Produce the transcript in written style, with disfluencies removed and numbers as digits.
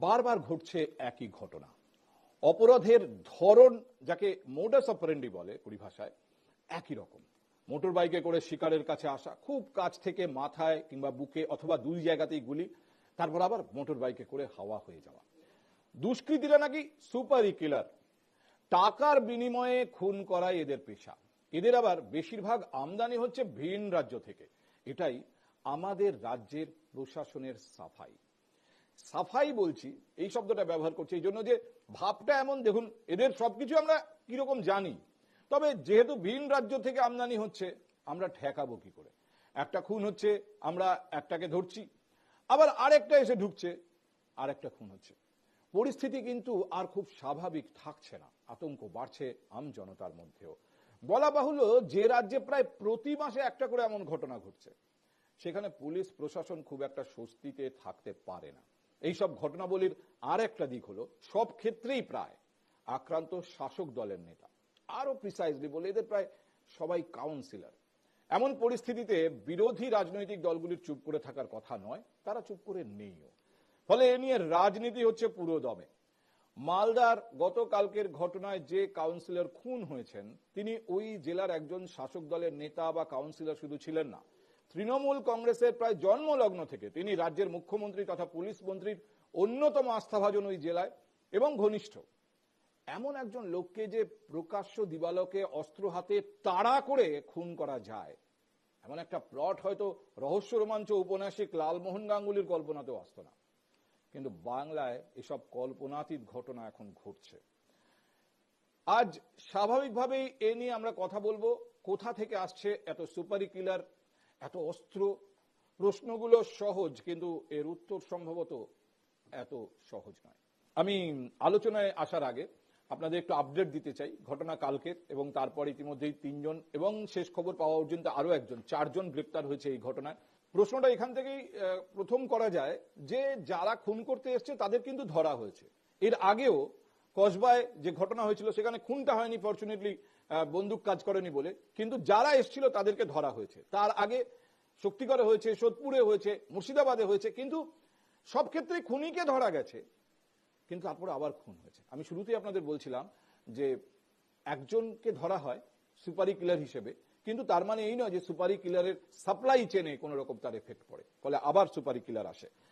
বারবার ঘটছে একই ঘটনা। অপরাধের ধরন, যাকে মোডাস অপারেন্ডি বলে পরিভাষায়, একই রকম। মোটর বাইকে করে শিকারের কাছে আসা, খুব কাছ থেকে মাথায় কিংবা বুকে অথবা দুই জায়গাতেই গুলি, তারপর আবার মোটর বাইকে করে হাওয়া হয়ে যাওয়া। দুষ্কৃতীরা নাকি সুপারি কিলার, টাকার বিনিময়ে খুন করাই এদের পেশা। এদের আবার বেশিরভাগ আমদানি হচ্ছে ভিন রাজ্য থেকে। এটাই আমাদের রাজ্যের প্রশাসনের সাফাই। সাফাই বলছি, এই শব্দটা ব্যবহার করছি এই জন্য যে ভাবটা এমন, দেখুন এদের সবকিছু আমরা কিরকম জানি, তবে যেহেতু ভিন রাজ্য থেকে আমদানি হচ্ছে, আমরা ঠেকাবো কি করে? একটা খুন হচ্ছে, আমরা একটাকে ধরছি, আবার আরেকটা এসে ঢুকছে, আরেকটা খুন হচ্ছে। পরিস্থিতি কিন্তু আর খুব স্বাভাবিক থাকছে না, আতঙ্ক বাড়ছে আম জনতার মধ্যেও। বলা বাহুল্য, যে রাজ্যে প্রায় প্রতি মাসে একটা করে এমন ঘটনা ঘটছে, সেখানে পুলিশ প্রশাসন খুব একটা স্বস্তিতে থাকতে পারে না। এইসব ঘটনাবলীর আর একটা দিক হলো, সব ক্ষেত্রেই প্রায় আক্রান্ত শাসক দলের নেতা। আরো প্রিসাইজলি বলে, এদের প্রায় সবাই কাউন্সিলর। এমন পরিস্থিতিতে বিরোধী রাজনৈতিক দলগুলির চুপ করে থাকার কথা নয়, তারা চুপ করে নেইও। ফলে এ নিয়ে রাজনীতি হচ্ছে পুরো দমে। মালদার গতকালকের ঘটনায় যে কাউন্সিলর খুন হয়েছেন, তিনি ওই জেলার একজন শাসক দলের নেতা বা কাউন্সিলর শুধু ছিলেন না, তৃণমূল কংগ্রেসের প্রায় জন্মলগ্ন থেকে তিনি রাজ্যের মুখ্যমন্ত্রী তথা পুলিশ মন্ত্রীর অন্যতম আস্থাভাজন ওই জেলায় এবং ঘনিষ্ঠ। এমন একজন লোককে যে প্রকাশ্য দিবালোকে অস্ত্র হাতে তাড়া করে খুন করা যায়, এমন একটা প্লট হয়তো রহস্য রোমাঞ্চ উপন্যাসিক লালমোহন গাঙ্গুলির কল্পনাতেও আসত না। কিন্তু বাংলায় এসব কল্পনাতীত ঘটনা এখন ঘটছে। আজ স্বাভাবিকভাবেই এ নিয়ে আমরা কথা বলবো। কোথা থেকে আসছে এত সুপারি কিলার, এত অস্ত্র? প্রশ্নগুলো সহজ, কিন্তু এর উত্তর সম্ভবত এত সহজ নয়। আমি আলোচনায় আসার আগে আপনাদের একটু আপডেট দিতে চাই ঘটনা কালকের, এবং তারপর ইতিমধ্যেই 3 জন এবং শেষ খবর পাওয়া পর্যন্ত আরো একজন, 4 জন গ্রেপ্তার হয়েছে এই ঘটনায়। প্রশ্নটা এখান থেকেই প্রথম করা যায় যে যারা খুন করতে এসছে তাদের কিন্তু ধরা হয়েছে। এর আগেও কসবায় যে ঘটনা হয়েছিল সেখানে খুনটা হয়নি, ফরচুনেটলি বন্দুক কাজ করেনি বলে, কিন্তু যারা এসেছিল তাদেরকে ধরা হয়েছে। তার আগে শক্তিগড়ে হয়েছে, সোদপুরে হয়েছে, মুর্শিদাবাদে হয়েছে, কিন্তু সব ক্ষেত্রে খুনিকে ধরা গেছে, কিন্তু তারপরে আবার খুন হয়েছে। আমি শুরুতেই আপনাদের বলছিলাম যে একজনকে ধরা হয় সুপারি কিলার হিসেবে, কিন্তু তার মানে এই নয় যে সুপারি কিলারের সাপ্লাই চেনে কোন রকম তার এফেক্ট পড়ে, ফলে আবার সুপারি কিলার আসে।